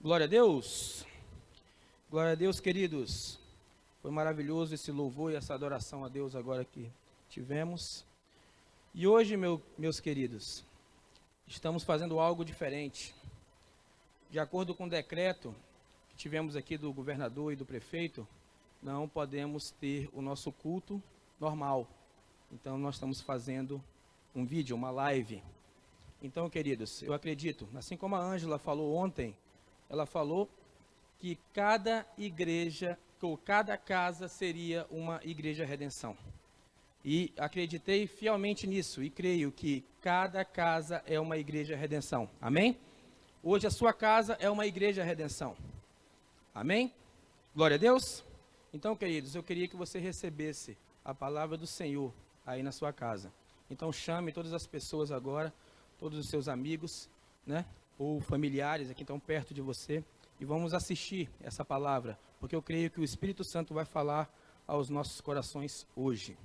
Glória a Deus. Glória a Deus, queridos. Foi maravilhoso esse louvor e essa adoração a Deus agora que tivemos. E hoje, meus queridos, estamos fazendo algo diferente. De acordo com o decreto que tivemos aqui do governador e do prefeito, não podemos ter o nosso culto normal. Então, nós estamos fazendo um vídeo, uma live. Então, queridos, eu acredito, assim como a Ângela falou ontem, ela falou que cada igreja, ou cada casa seria uma igreja redenção. E acreditei fielmente nisso e creio que cada casa é uma igreja redenção. Amém? Hoje a sua casa é uma igreja redenção. Amém? Glória a Deus. Então, queridos, eu queria que você recebesse a palavra do Senhor aí na sua casa. Então, chame todas as pessoas agora, todos os seus amigos, né? Ou familiares aqui estão perto de você, e vamos assistir essa palavra, porque eu creio que o Espírito Santo vai falar aos nossos corações hoje.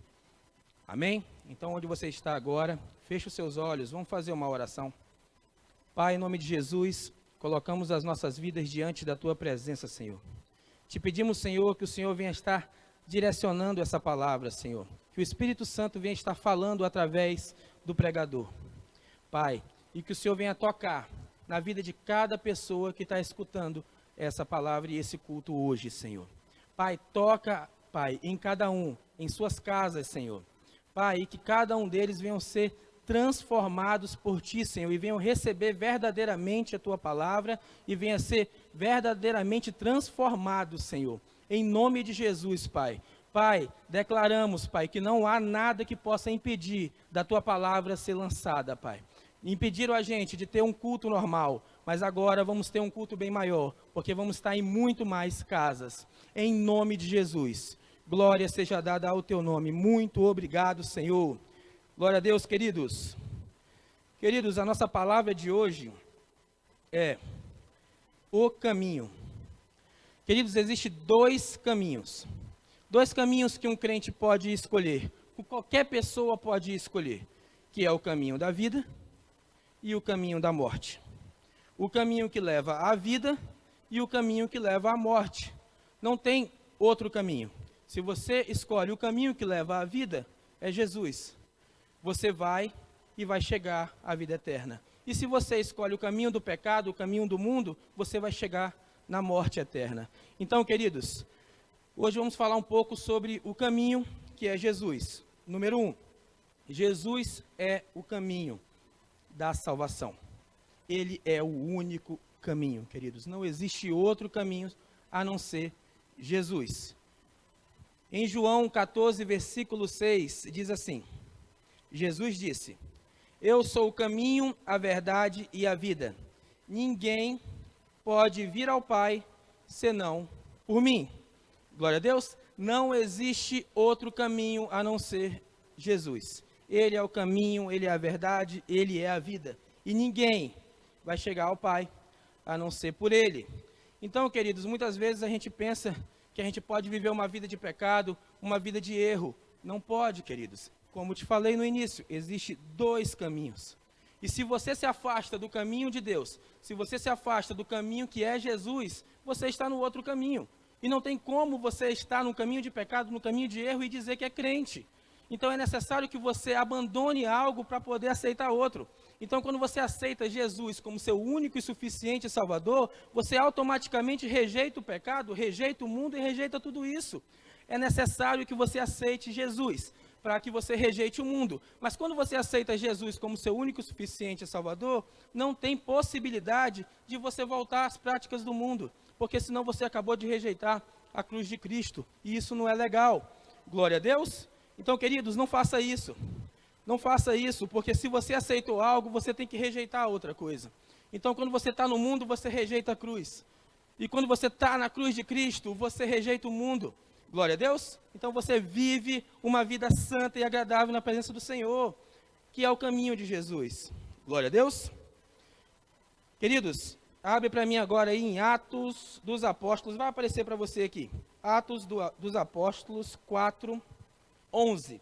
Amém? Então, onde você está agora, feche os seus olhos, vamos fazer uma oração. Pai, em nome de Jesus, colocamos as nossas vidas diante da Tua presença, Senhor. Te pedimos, Senhor, que o Senhor venha estar direcionando essa palavra, Senhor. Que o Espírito Santo venha estar falando através do pregador. Pai, e que o Senhor venha tocar na vida de cada pessoa que está escutando essa palavra e esse culto hoje, Senhor. Pai, toca, Pai, em cada um, em suas casas, Senhor. Pai, e que cada um deles venham ser transformados por Ti, Senhor, e venham receber verdadeiramente a Tua palavra e venham ser verdadeiramente transformados, Senhor. Em nome de Jesus, Pai. Pai, declaramos, Pai, que não há nada que possa impedir da Tua palavra ser lançada, Pai. Impediram a gente de ter um culto normal, mas agora vamos ter um culto bem maior, porque vamos estar em muito mais casas. Em nome de Jesus. Glória seja dada ao Teu nome. Muito obrigado, Senhor. Glória a Deus, queridos. Queridos, a nossa palavra de hoje é o caminho. Queridos, existem dois caminhos. Dois caminhos que um crente pode escolher, que qualquer pessoa pode escolher, que é o caminho da vida e o caminho da morte. O caminho que leva à vida e o caminho que leva à morte. Não tem outro caminho. Se você escolhe o caminho que leva à vida, é Jesus. Você vai e vai chegar à vida eterna. E se você escolhe o caminho do pecado, o caminho do mundo, você vai chegar na morte eterna. Então, queridos, hoje vamos falar um pouco sobre o caminho que é Jesus. Número 1, Jesus é o caminho da salvação. Ele é o único caminho, queridos. Não existe outro caminho a não ser Jesus. Em João 14, versículo 6, diz assim: Jesus disse: Eu sou o caminho, a verdade e a vida. Ninguém pode vir ao Pai senão por mim. Glória a Deus. Não existe outro caminho a não ser Jesus. Ele é o caminho, Ele é a verdade, Ele é a vida. E ninguém vai chegar ao Pai a não ser por Ele. Então, queridos, muitas vezes a gente pensa que a gente pode viver uma vida de pecado, uma vida de erro. Não pode, queridos. Como te falei no início, existem dois caminhos. E se você se afasta do caminho de Deus, se você se afasta do caminho que é Jesus, você está no outro caminho. E não tem como você estar no caminho de pecado, no caminho de erro e dizer que é crente. Então é necessário que você abandone algo para poder aceitar outro. Então quando você aceita Jesus como seu único e suficiente Salvador, você automaticamente rejeita o pecado, rejeita o mundo e rejeita tudo isso. É necessário que você aceite Jesus para que você rejeite o mundo. Mas quando você aceita Jesus como seu único e suficiente Salvador, não tem possibilidade de você voltar às práticas do mundo, porque senão você acabou de rejeitar a cruz de Cristo, e isso não é legal. Glória a Deus. Então, queridos, não faça isso. Não faça isso, porque se você aceitou algo, você tem que rejeitar outra coisa. Então, quando você está no mundo, você rejeita a cruz. E quando você está na cruz de Cristo, você rejeita o mundo. Glória a Deus. Então, você vive uma vida santa e agradável na presença do Senhor, que é o caminho de Jesus. Glória a Deus. Queridos, abre para mim agora aí em Atos dos Apóstolos. Vai aparecer para você aqui. Atos dos Apóstolos 4:11.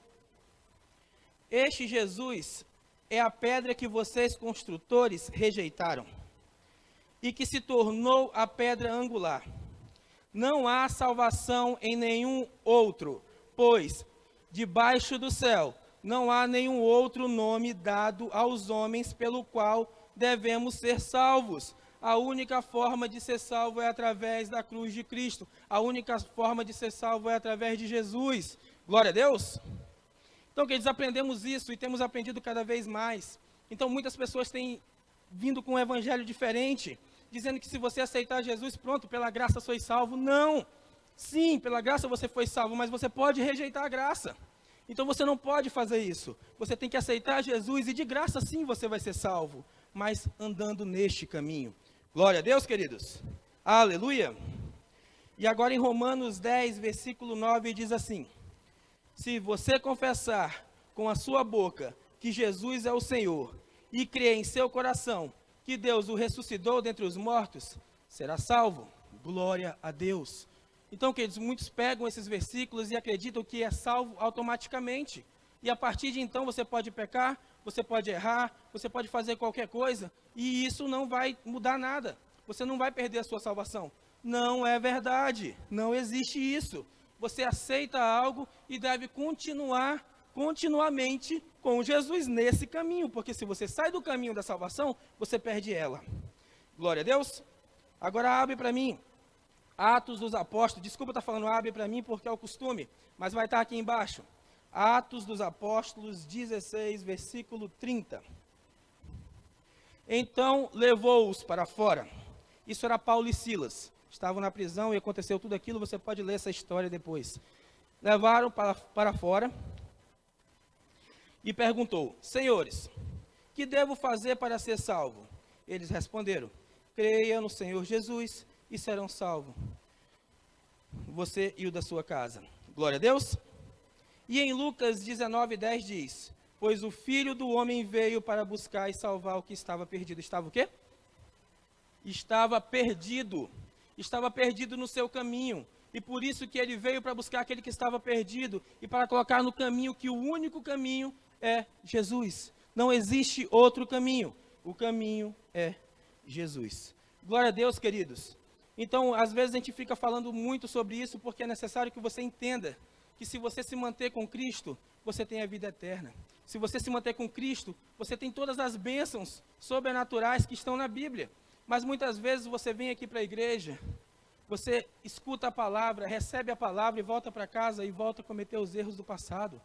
Este Jesus é a pedra que vocês construtores rejeitaram, e que se tornou a pedra angular. Não há salvação em nenhum outro, pois debaixo do céu não há nenhum outro nome dado aos homens pelo qual devemos ser salvos. A única forma de ser salvo é através da cruz de Cristo. A única forma de ser salvo é através de Jesus. Glória a Deus. Então, queridos, aprendemos isso e temos aprendido cada vez mais. Então, muitas pessoas têm vindo com um evangelho diferente, dizendo que se você aceitar Jesus, pronto, pela graça sois salvo. Não! Sim, pela graça você foi salvo, mas você pode rejeitar a graça. Então você não pode fazer isso. Você tem que aceitar Jesus e de graça sim você vai ser salvo, mas andando neste caminho. Glória a Deus, queridos. Aleluia. E agora em Romanos 10, versículo 9, diz assim: se você confessar com a sua boca que Jesus é o Senhor e crer em seu coração que Deus o ressuscitou dentre os mortos, será salvo. Glória a Deus. Então, queridos, muitos pegam esses versículos e acreditam que é salvo automaticamente. E a partir de então você pode pecar, você pode errar, você pode fazer qualquer coisa, e isso não vai mudar nada. Você não vai perder a sua salvação. Não é verdade, não existe isso. Você aceita algo e deve continuamente com Jesus nesse caminho, porque se você sai do caminho da salvação, você perde ela. Glória a Deus. Agora abre para mim Atos dos Apóstolos. Desculpa estar falando abre para mim porque é o costume, mas vai estar aqui embaixo. Atos dos Apóstolos 16, versículo 30. Então levou-os para fora. Isso era Paulo e Silas. Estavam na prisão e aconteceu tudo aquilo, você pode ler essa história depois. Levaram para fora e perguntou: senhores, que devo fazer para ser salvo? Eles responderam: creia no Senhor Jesus e serão salvos, você e o da sua casa. Glória a Deus. E em Lucas 19:10 diz: pois o Filho do Homem veio para buscar e salvar o que estava perdido. Estava o quê? Estava perdido. Estava perdido no seu caminho. E por isso que ele veio para buscar aquele que estava perdido e para colocar no caminho que o único caminho é Jesus. Não existe outro caminho. O caminho é Jesus. Glória a Deus, queridos. Então, às vezes a gente fica falando muito sobre isso porque é necessário que você entenda que se você se manter com Cristo, você tem a vida eterna. Se você se manter com Cristo, você tem todas as bênçãos sobrenaturais que estão na Bíblia. Mas muitas vezes você vem aqui para a igreja, você escuta a palavra, recebe a palavra e volta para casa e volta a cometer os erros do passado.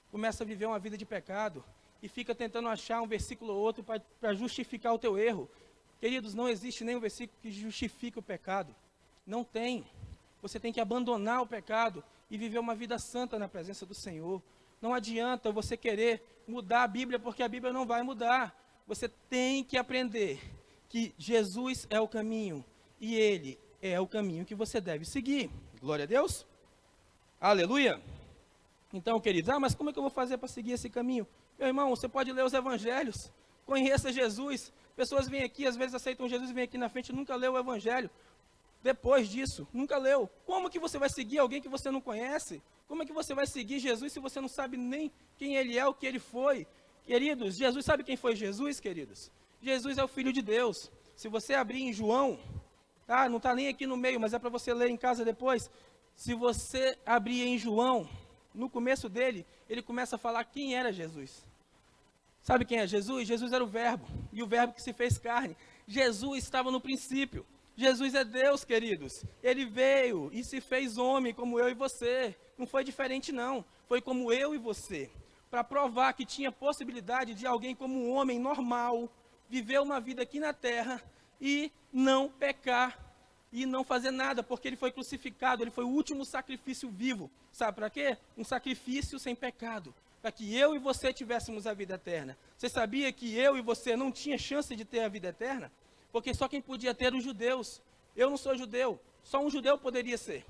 Começa a viver uma vida de pecado e fica tentando achar um versículo ou outro para justificar o teu erro. Queridos, não existe nenhum versículo que justifique o pecado. Não tem. Você tem que abandonar o pecado e viver uma vida santa na presença do Senhor. Não adianta você querer mudar a Bíblia, porque a Bíblia não vai mudar. Você tem que aprender que Jesus é o caminho e Ele é o caminho que você deve seguir. Glória a Deus. Aleluia. Então, queridos, mas como é que eu vou fazer para seguir esse caminho? Meu irmão, você pode ler os evangelhos, conheça Jesus. Pessoas vêm aqui, às vezes aceitam Jesus e vêm aqui na frente e nunca leu o evangelho. Depois disso, nunca leu. Como que você vai seguir alguém que você não conhece? Como é que você vai seguir Jesus se você não sabe nem quem Ele é, o que Ele foi? Queridos, Jesus, sabe quem foi Jesus, queridos? Jesus é o Filho de Deus. Se você abrir em João, tá? Não está nem aqui no meio, mas é para você ler em casa depois. Se você abrir em João, no começo dele, ele começa a falar quem era Jesus. Sabe quem é Jesus? Jesus era o Verbo, e o Verbo que se fez carne. Jesus estava no princípio. Jesus é Deus, queridos. Ele veio e se fez homem como eu e você. Não foi diferente, não. Foi como eu e você. Para provar que tinha possibilidade de alguém como um homem normal viver uma vida aqui na terra e não pecar e não fazer nada, porque ele foi crucificado, ele foi o último sacrifício vivo. Sabe para quê? Um sacrifício sem pecado, para que eu e você tivéssemos a vida eterna. Você sabia que eu e você não tinha chance de ter a vida eterna? Porque só quem podia ter eram os judeus. Eu não sou judeu, só um judeu poderia ser.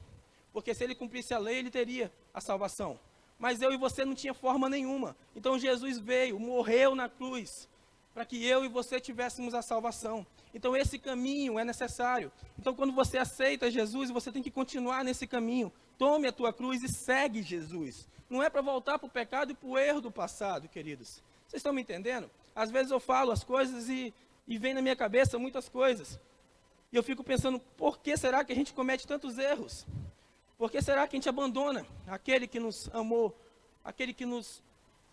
Porque se ele cumprisse a lei, ele teria a salvação. Mas eu e você não tinha forma nenhuma. Então Jesus veio, morreu na cruz, para que eu e você tivéssemos a salvação. Então esse caminho é necessário. Então quando você aceita Jesus, você tem que continuar nesse caminho. Tome a tua cruz e segue Jesus. Não é para voltar para o pecado e para o erro do passado, queridos. Vocês estão me entendendo? Às vezes eu falo as coisas e vem na minha cabeça muitas coisas. E eu fico pensando, por que será que a gente comete tantos erros? Por que será que a gente abandona aquele que nos amou, aquele que nos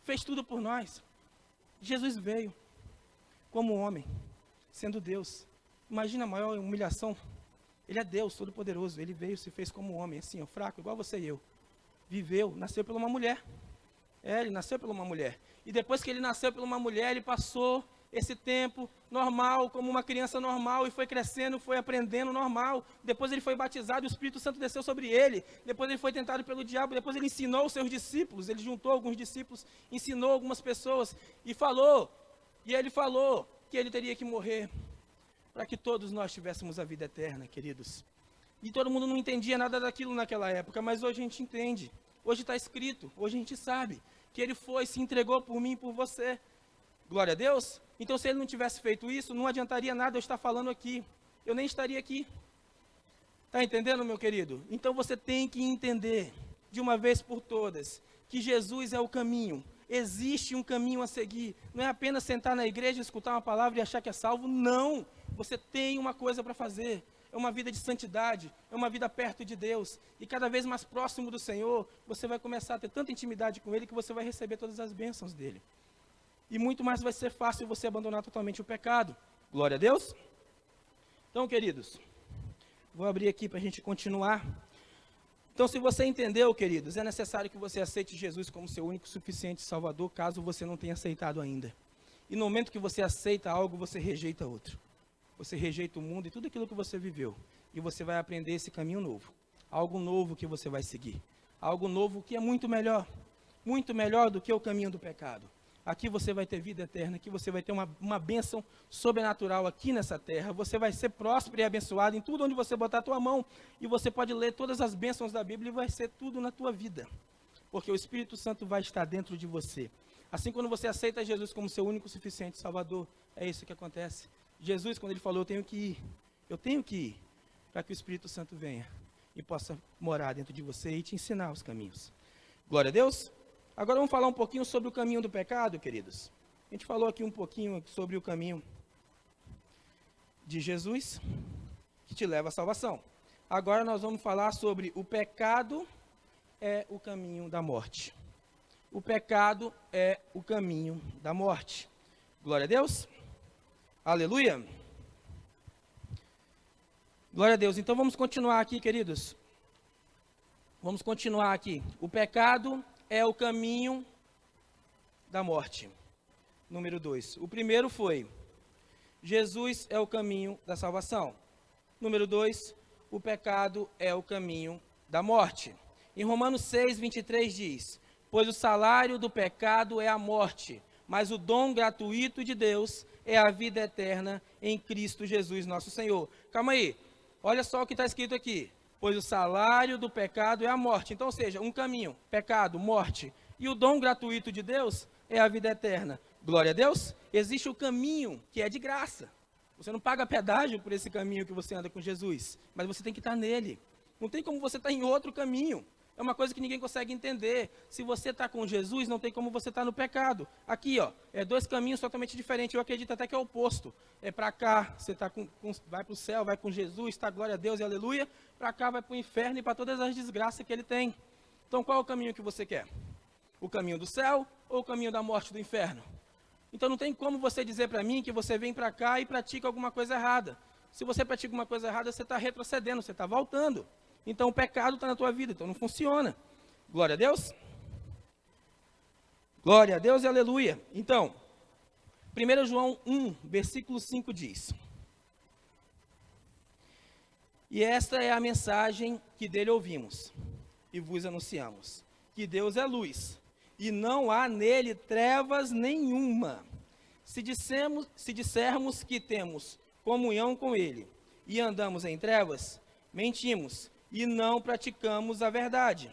fez tudo por nós? Jesus veio como homem, sendo Deus. Imagina a maior humilhação. Ele é Deus Todo-Poderoso. Ele veio, se fez como homem, assim, ó, fraco, igual você e eu. Viveu, nasceu por uma mulher. Ele nasceu por uma mulher. E depois que ele nasceu por uma mulher, ele passou esse tempo normal, como uma criança normal, e foi crescendo, foi aprendendo normal. Depois ele foi batizado e o Espírito Santo desceu sobre ele. Depois ele foi tentado pelo diabo. Depois ele ensinou os seus discípulos. Ele juntou alguns discípulos, ensinou algumas pessoas e falou. E ele falou que ele teria que morrer para que todos nós tivéssemos a vida eterna, queridos. E todo mundo não entendia nada daquilo naquela época, mas hoje a gente entende. Hoje está escrito, hoje a gente sabe que ele foi, se entregou por mim e por você. Glória a Deus. Então, se ele não tivesse feito isso, não adiantaria nada eu estar falando aqui. Eu nem estaria aqui. Está entendendo, meu querido? Então, você tem que entender, de uma vez por todas, que Jesus é o caminho. Existe um caminho a seguir. Não é apenas sentar na igreja, escutar uma palavra e achar que é salvo. Não. Você tem uma coisa para fazer. É uma vida de santidade, é uma vida perto de Deus. E cada vez mais próximo do Senhor, você vai começar a ter tanta intimidade com Ele que você vai receber todas as bênçãos dEle. E muito mais vai ser fácil você abandonar totalmente o pecado. Glória a Deus. Então, queridos, vou abrir aqui para a gente continuar. Então, se você entendeu, queridos, é necessário que você aceite Jesus como seu único suficiente Salvador, caso você não tenha aceitado ainda. E no momento que você aceita algo, você rejeita outro. Você rejeita o mundo e tudo aquilo que você viveu. E você vai aprender esse caminho novo. Algo novo que você vai seguir. Algo novo que é muito melhor do que o caminho do pecado. Aqui você vai ter vida eterna, aqui você vai ter uma bênção sobrenatural aqui nessa terra. Você vai ser próspero e abençoado em tudo onde você botar a tua mão. E você pode ler todas as bênçãos da Bíblia e vai ser tudo na tua vida. Porque o Espírito Santo vai estar dentro de você. Assim, quando você aceita Jesus como seu único suficiente Salvador, é isso que acontece. Jesus, quando ele falou, eu tenho que ir, para que o Espírito Santo venha e possa morar dentro de você e te ensinar os caminhos. Glória a Deus. Agora vamos falar um pouquinho sobre o caminho do pecado, queridos. A gente falou aqui um pouquinho sobre o caminho de Jesus, que te leva à salvação. Agora nós vamos falar sobre o pecado é o caminho da morte. O pecado é o caminho da morte. Glória a Deus. Aleluia. Glória a Deus. Então vamos continuar aqui, queridos. Vamos continuar aqui. O pecado é o caminho da morte. Número 2. O primeiro foi: Jesus é o caminho da salvação. Número 2. O pecado é o caminho da morte. Em Romanos 6, 23 diz: pois o salário do pecado é a morte, mas o dom gratuito de Deus é a vida eterna em Cristo Jesus, nosso Senhor. Calma aí, olha só o que está escrito aqui. Pois o salário do pecado é a morte. Então, ou seja, um caminho, pecado, morte. E o dom gratuito de Deus é a vida eterna. Glória a Deus. Existe o caminho que é de graça. Você não paga pedágio por esse caminho que você anda com Jesus, mas você tem que estar nele. Não tem como você estar em outro caminho. É uma coisa que ninguém consegue entender. Se você está com Jesus, não tem como você estar no pecado. Aqui, ó, é dois caminhos totalmente diferentes. Eu acredito até que é o oposto. É para cá, você tá vai para o céu, vai com Jesus, está glória a Deus e aleluia. Para cá vai para o inferno e para todas as desgraças que ele tem. Então, qual é o caminho que você quer? O caminho do céu ou o caminho da morte do inferno? Então, não tem como você dizer para mim que você vem para cá e pratica alguma coisa errada. Se você pratica uma coisa errada, você está retrocedendo, você está voltando. Então, o pecado está na tua vida, então não funciona. Glória a Deus. Glória a Deus e aleluia. Então, 1 João 1, versículo 5 diz: e esta é a mensagem que dele ouvimos e vos anunciamos, que Deus é luz, e não há nele trevas nenhuma. Se dissermos que temos comunhão com ele e andamos em trevas, mentimos e não praticamos a verdade.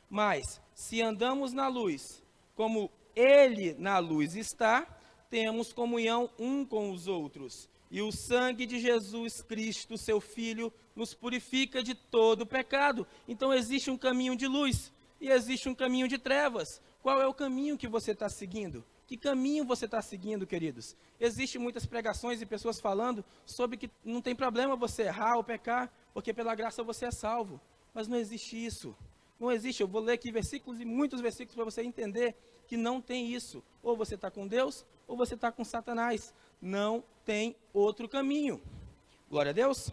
Mas, se andamos na luz, como ele na luz está, temos comunhão um com os outros. E o sangue de Jesus Cristo, seu Filho, nos purifica de todo pecado. Então existe um caminho de luz e existe um caminho de trevas. Qual é o caminho que você está seguindo? Que caminho você está seguindo, queridos? Existem muitas pregações e pessoas falando sobre que não tem problema você errar ou pecar, porque pela graça você é salvo. Mas não existe isso. Não existe. Eu vou ler aqui versículos e muitos versículos para você entender que não tem isso. Ou você está com Deus, ou você está com Satanás. Não tem outro caminho. Glória a Deus.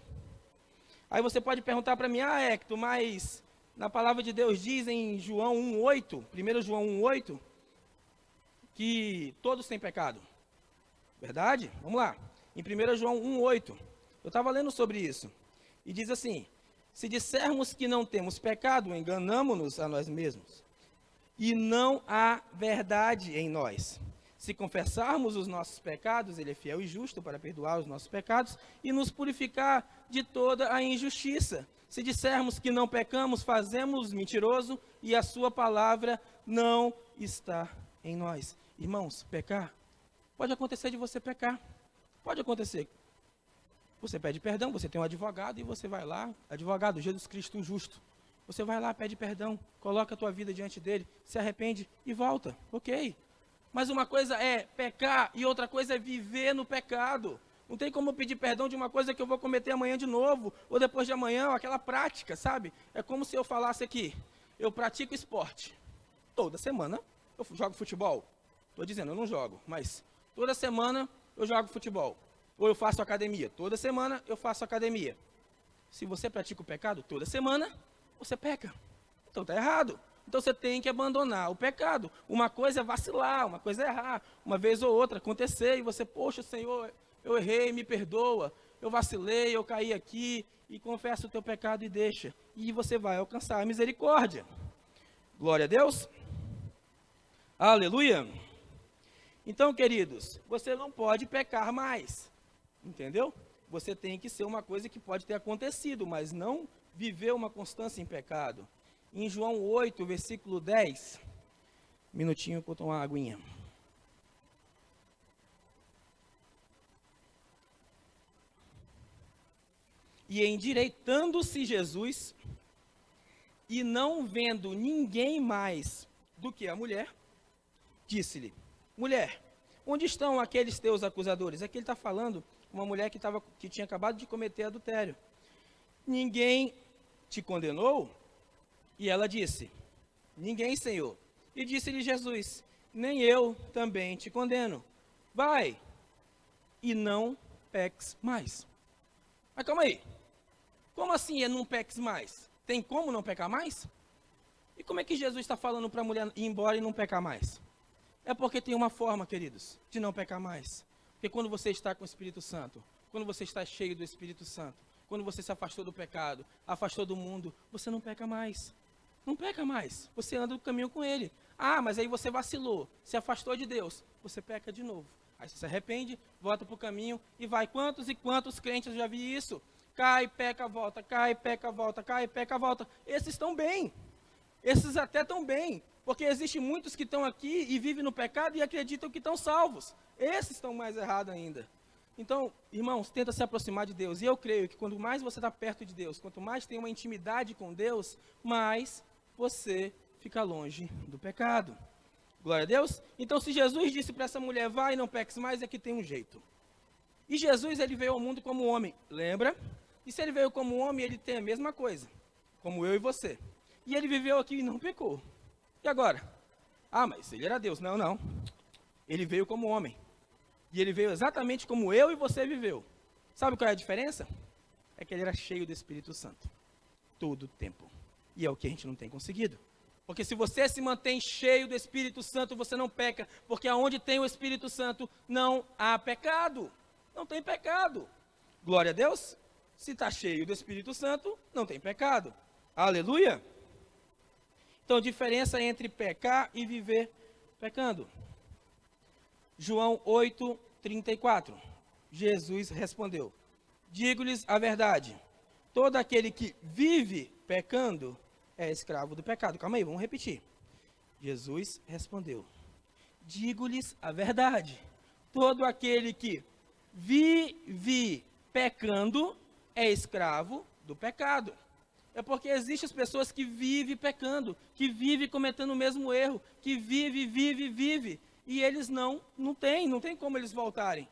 Aí você pode perguntar para mim, Hector, mas na palavra de Deus diz em João 1,8, 1 João 1,8, que todos têm pecado. Verdade? Vamos lá. Em 1 João 1,8, eu estava lendo sobre isso. E diz assim, se dissermos que não temos pecado, enganamo-nos a nós mesmos. E não há verdade em nós. Se confessarmos os nossos pecados, Ele é fiel e justo para perdoar os nossos pecados e nos purificar de toda a injustiça. Se dissermos que não pecamos, fazemos mentiroso e a sua palavra não está em nós. Irmãos, pecar, pode acontecer de você pecar. Pode acontecer. Você pede perdão, você tem um advogado e você vai lá, advogado, Jesus Cristo justo. Você vai lá, pede perdão, coloca a tua vida diante dele, se arrepende e volta. Ok. Mas uma coisa é pecar e outra coisa é viver no pecado. Não tem como eu pedir perdão de uma coisa que eu vou cometer amanhã de novo, ou depois de amanhã, ou aquela prática, sabe? É como se eu falasse aqui, eu pratico esporte. Toda semana eu jogo futebol. Estou dizendo, eu não jogo, mas toda semana eu jogo futebol. Ou eu faço academia. Toda semana eu faço academia. Se você pratica o pecado, toda semana você peca. Então está errado. Então você tem que abandonar o pecado. Uma coisa é vacilar, uma coisa é errar. Uma vez ou outra acontecer e você, poxa, Senhor, eu errei, me perdoa. Eu vacilei, eu caí aqui e confessa o teu pecado e deixa. E você vai alcançar a misericórdia. Glória a Deus. Aleluia. Então, queridos, você não pode pecar mais. Entendeu? Você tem que ser uma coisa que pode ter acontecido, mas não viver uma constância em pecado. Em João 8, versículo 10, minutinho para eu tomar uma aguinha. E endireitando-se Jesus, e não vendo ninguém mais do que a mulher, disse-lhe, mulher, onde estão aqueles teus acusadores? Aqui ele está falando uma mulher que tinha acabado de cometer adultério. Ninguém te condenou? E ela disse, ninguém, Senhor. E disse-lhe Jesus, nem eu também te condeno. Vai, e não peques mais. Mas calma aí. Como assim é não peques mais? Tem como não pecar mais? E como é que Jesus está falando para a mulher ir embora e não pecar mais? É porque tem uma forma, queridos, de não pecar mais. Porque quando você está com o Espírito Santo, quando você está cheio do Espírito Santo, quando você se afastou do pecado, afastou do mundo, você não peca mais. Não peca mais. Você anda no caminho com Ele. Ah, mas aí você vacilou, se afastou de Deus. Você peca de novo. Aí você se arrepende, volta para o caminho e vai. Quantos e quantos crentes eu já vi isso? Cai, peca, volta, cai, peca, volta, cai, peca, volta. Esses estão bem. Esses até estão bem. Porque existem muitos que estão aqui e vivem no pecado e acreditam que estão salvos. Esses estão mais errados ainda. Então, irmãos, tenta se aproximar de Deus. E eu creio que quanto mais você está perto de Deus, quanto mais tem uma intimidade com Deus, mais você fica longe do pecado. Glória a Deus. Então, se Jesus disse para essa mulher, vai e não peques mais, é que tem um jeito. E Jesus, ele veio ao mundo como homem, lembra? E se ele veio como homem, ele tem a mesma coisa, como eu e você. E ele viveu aqui e não pecou. E agora? Ah, mas ele era Deus. Não, não. Ele veio como homem. E ele veio exatamente como eu e você viveu. Sabe qual é a diferença? É que ele era cheio do Espírito Santo. Todo o tempo. E é o que a gente não tem conseguido. Porque se você se mantém cheio do Espírito Santo, você não peca. Porque aonde tem o Espírito Santo, não há pecado. Não tem pecado. Glória a Deus. Se está cheio do Espírito Santo, não tem pecado. Aleluia. Então, diferença entre pecar e viver pecando. João 8, 34. Jesus respondeu, digo-lhes a verdade, todo aquele que vive pecando é escravo do pecado. Calma aí, vamos repetir. Jesus respondeu, digo-lhes a verdade, todo aquele que vive pecando é escravo do pecado. É porque existem as pessoas que vivem pecando, que vivem cometendo o mesmo erro, que vive. e eles não tem como eles voltarem.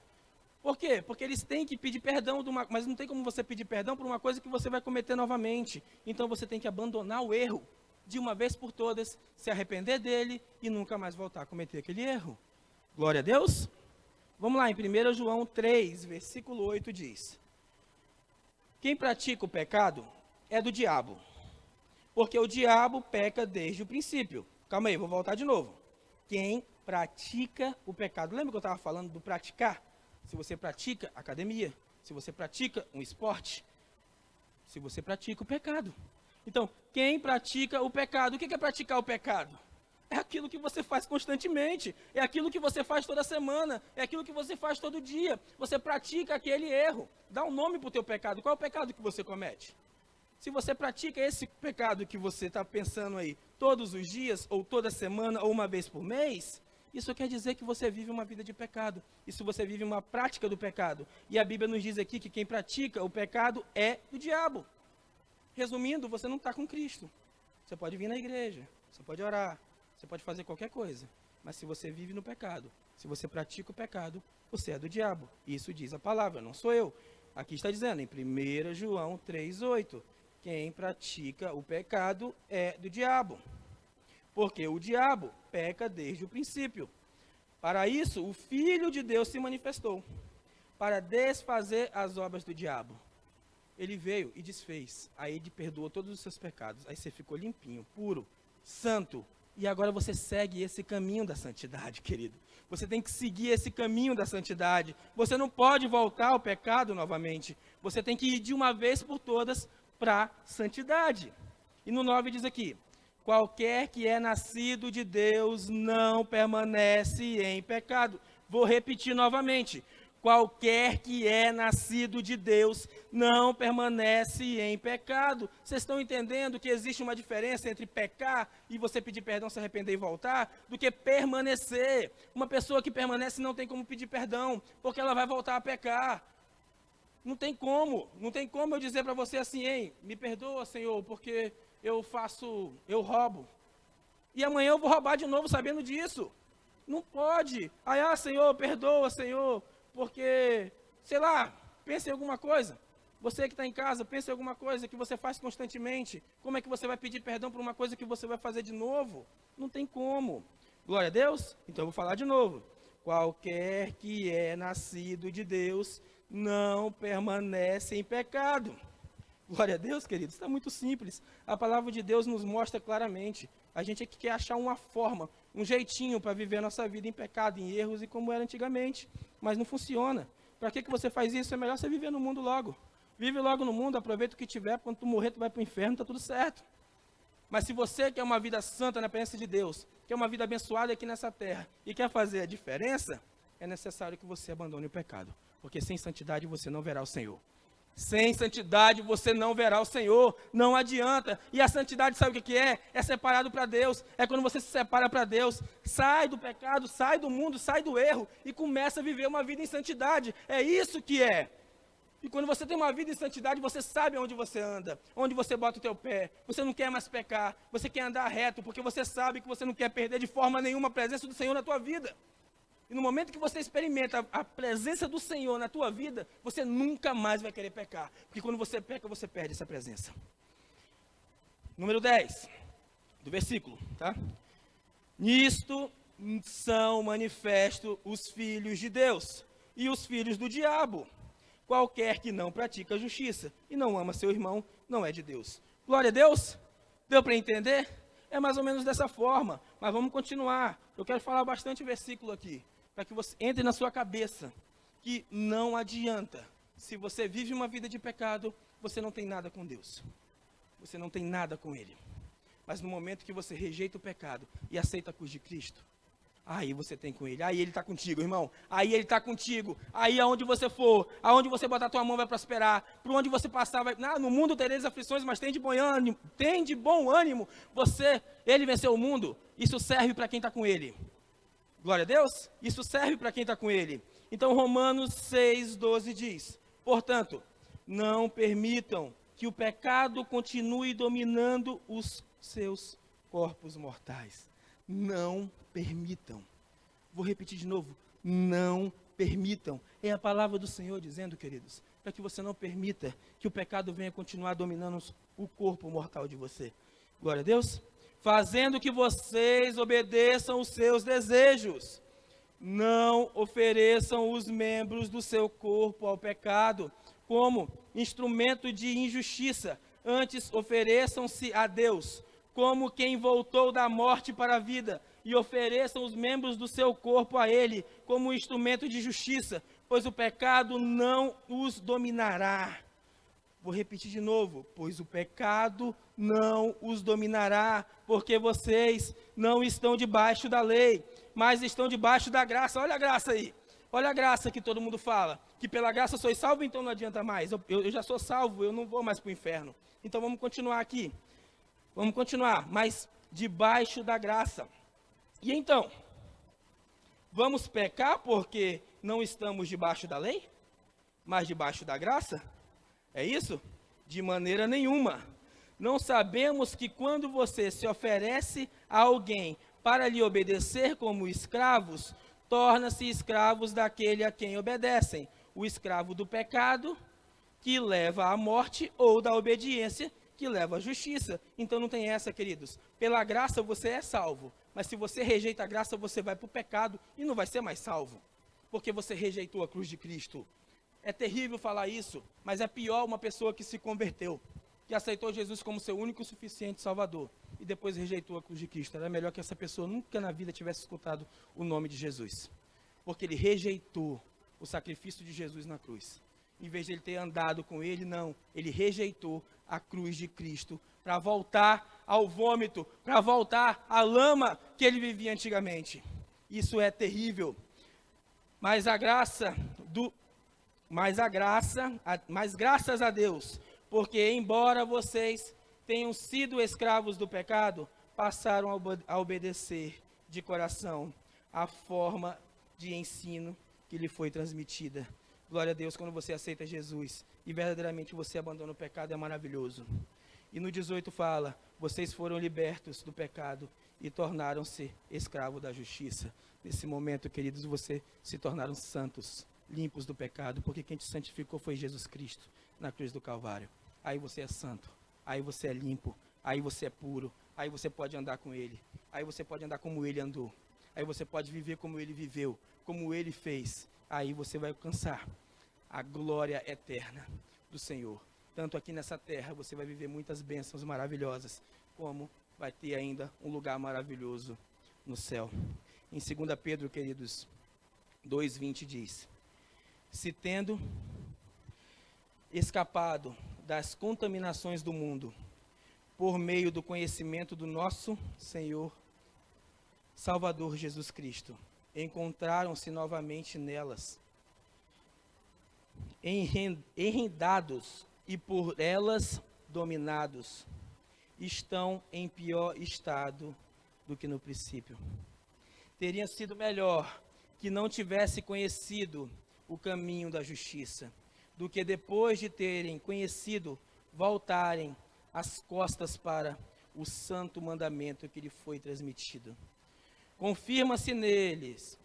Por quê? Porque eles têm que pedir perdão, mas não tem como você pedir perdão por uma coisa que você vai cometer novamente. Então você tem que abandonar o erro de uma vez por todas, se arrepender dele e nunca mais voltar a cometer aquele erro. Glória a Deus. Vamos lá, em 1 João 3, versículo 8 diz: quem pratica o pecado é do diabo, porque o diabo peca desde o princípio. Calma aí, vou voltar de novo. Quem pratica o pecado. Lembra que eu estava falando do praticar? Se você pratica academia, se você pratica um esporte, se você pratica o pecado. Então, quem pratica o pecado, o que é praticar o pecado? É aquilo que você faz constantemente, é aquilo que você faz toda semana, é aquilo que você faz todo dia. Você pratica aquele erro, dá um nome para o teu pecado. Qual é o pecado que você comete? Se você pratica esse pecado que você está pensando aí todos os dias, ou toda semana, ou uma vez por mês, isso quer dizer que você vive uma vida de pecado. Isso você vive uma prática do pecado. E a Bíblia nos diz aqui que quem pratica o pecado é do diabo. Resumindo, você não está com Cristo. Você pode vir na igreja, você pode orar, você pode fazer qualquer coisa. Mas se você vive no pecado, se você pratica o pecado, você é do diabo. Isso diz a palavra, não sou eu. Aqui está dizendo, em 1 João 3,8, quem pratica o pecado é do diabo. Porque o diabo peca desde o princípio. Para isso, o Filho de Deus se manifestou, para desfazer as obras do diabo. Ele veio e desfez, aí ele perdoou todos os seus pecados, aí você ficou limpinho, puro, santo, e agora você segue esse caminho da santidade, querido. Você tem que seguir esse caminho da santidade. Você não pode voltar ao pecado novamente. Você tem que ir de uma vez por todas para a santidade. E no 9 diz aqui: qualquer que é nascido de Deus não permanece em pecado. Vou repetir novamente. Qualquer que é nascido de Deus não permanece em pecado. Vocês estão entendendo que existe uma diferença entre pecar e você pedir perdão, se arrepender e voltar, do que permanecer. Uma pessoa que permanece não tem como pedir perdão, porque ela vai voltar a pecar. Não tem como eu dizer para você assim, ei, me perdoa, Senhor, porque eu roubo. E amanhã eu vou roubar de novo sabendo disso. Não pode. Aí, Senhor, perdoa, Senhor, porque, sei lá, pense em alguma coisa. Você que está em casa, pense em alguma coisa que você faz constantemente. Como é que você vai pedir perdão por uma coisa que você vai fazer de novo? Não tem como. Glória a Deus? Então eu vou falar de novo. Qualquer que é nascido de Deus não permanece em pecado. Glória a Deus, queridos. Está muito simples. A palavra de Deus nos mostra claramente. A gente é que quer achar uma forma, um jeitinho para viver a nossa vida em pecado, em erros e como era antigamente. Mas não funciona. Para que você faz isso? É melhor você viver no mundo logo. Vive logo no mundo, aproveita o que tiver. Quando tu morrer, tu vai para o inferno, está tudo certo. Mas se você quer uma vida santa na presença de Deus, quer uma vida abençoada aqui nessa terra e quer fazer a diferença, é necessário que você abandone o pecado. Porque sem santidade você não verá o Senhor. Sem santidade você não verá o Senhor, não adianta. E a santidade sabe o que é? É separado para Deus. É quando você se separa para Deus, sai do pecado, sai do mundo, sai do erro e começa a viver uma vida em santidade. É isso que é. E quando você tem uma vida em santidade, você sabe onde você anda, onde você bota o teu pé. Você não quer mais pecar, você quer andar reto, porque você sabe que você não quer perder de forma nenhuma a presença do Senhor na tua vida. E no momento que você experimenta a presença do Senhor na tua vida, você nunca mais vai querer pecar. Porque quando você peca, você perde essa presença. Número 10, do versículo, tá? Nisto são manifestos os filhos de Deus e os filhos do diabo. Qualquer que não pratica a justiça e não ama seu irmão, não é de Deus. Glória a Deus? Deu para entender? É mais ou menos dessa forma, mas vamos continuar. Eu quero falar bastante versículo aqui, para que você entre na sua cabeça, que não adianta. Se você vive uma vida de pecado, você não tem nada com Deus. Você não tem nada com Ele. Mas no momento que você rejeita o pecado e aceita a cruz de Cristo, aí você tem com Ele. Aí Ele está contigo, irmão. Aí Ele está contigo. Aí aonde você for, aonde você botar a tua mão vai prosperar. Por onde você passar vai... no mundo tereis aflições, mas tem de bom ânimo. Tem de bom ânimo. Ele venceu o mundo. Isso serve para quem está com Ele. Glória a Deus. Isso serve para quem está com Ele. Então Romanos 6,12 diz: portanto, não permitam que o pecado continue dominando os seus corpos mortais. Não permitam. Vou repetir de novo, não permitam. É a palavra do Senhor dizendo, queridos, para que você não permita que o pecado venha continuar dominando o corpo mortal de você. Glória a Deus. Fazendo que vocês obedeçam os seus desejos. Não ofereçam os membros do seu corpo ao pecado como instrumento de injustiça. Antes, ofereçam-se a Deus como quem voltou da morte para a vida, e ofereçam os membros do seu corpo a Ele como instrumento de justiça, pois o pecado não os dominará. Vou repetir de novo, pois o pecado não os dominará, porque vocês não estão debaixo da lei, mas estão debaixo da graça. Olha a graça aí, olha a graça que todo mundo fala, que pela graça sois salvo, então não adianta mais, eu já sou salvo, eu não vou mais para o inferno. Então vamos continuar aqui, vamos continuar, mas debaixo da graça. E então, vamos pecar porque não estamos debaixo da lei, mas debaixo da graça? É isso? De maneira nenhuma. Não sabemos que quando você se oferece a alguém para lhe obedecer como escravos, torna-se escravos daquele a quem obedecem, o escravo do pecado, que leva à morte, ou da obediência, que leva à justiça. Então não tem essa, queridos. Pela graça você é salvo, mas se você rejeita a graça, você vai para o pecado e não vai ser mais salvo, porque você rejeitou a cruz de Cristo. É terrível falar isso, mas é pior uma pessoa que se converteu, que aceitou Jesus como seu único e suficiente Salvador, e depois rejeitou a cruz de Cristo. Era melhor que essa pessoa nunca na vida tivesse escutado o nome de Jesus, porque ele rejeitou o sacrifício de Jesus na cruz. Em vez de ele ter andado com ele, não, ele rejeitou a cruz de Cristo para voltar ao vômito, para voltar à lama que ele vivia antigamente. Isso é terrível. Mas graças a Deus, porque embora vocês tenham sido escravos do pecado, passaram a obedecer de coração a forma de ensino que lhe foi transmitida. Glória a Deus, quando você aceita Jesus e verdadeiramente você abandona o pecado, é maravilhoso. E no 18 fala, vocês foram libertos do pecado e tornaram-se escravos da justiça. Nesse momento, queridos, vocês se tornaram santos, limpos do pecado, porque quem te santificou foi Jesus Cristo, na cruz do Calvário. Aí você é santo, aí você é limpo, aí você é puro, aí você pode andar com Ele, aí você pode andar como Ele andou, aí você pode viver como Ele viveu, como Ele fez, aí você vai alcançar a glória eterna do Senhor. Tanto aqui nessa terra, você vai viver muitas bênçãos maravilhosas, como vai ter ainda um lugar maravilhoso no céu. Em 2 Pedro, queridos, 2:20 diz, se tendo escapado das contaminações do mundo, por meio do conhecimento do nosso Senhor, Salvador Jesus Cristo, encontraram-se novamente nelas, enredados e por elas dominados, estão em pior estado do que no princípio. Teria sido melhor que não tivesse conhecido o caminho da justiça, do que depois de terem conhecido, voltarem as costas para o santo mandamento que lhe foi transmitido. Confirma-se neles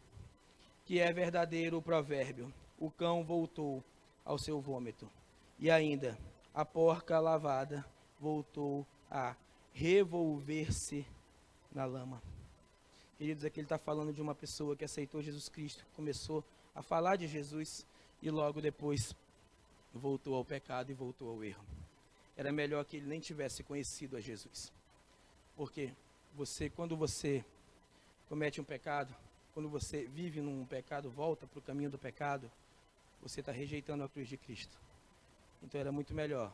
que é verdadeiro o provérbio, o cão voltou ao seu vômito, e ainda a porca lavada voltou a revolver-se na lama. Queridos, aqui ele está falando de uma pessoa que aceitou Jesus Cristo, começou a falar de Jesus e logo depois voltou ao pecado e voltou ao erro. Era melhor que ele nem tivesse conhecido a Jesus. Porque quando você comete um pecado, quando você vive num pecado, volta para o caminho do pecado, você está rejeitando a cruz de Cristo. Então era muito melhor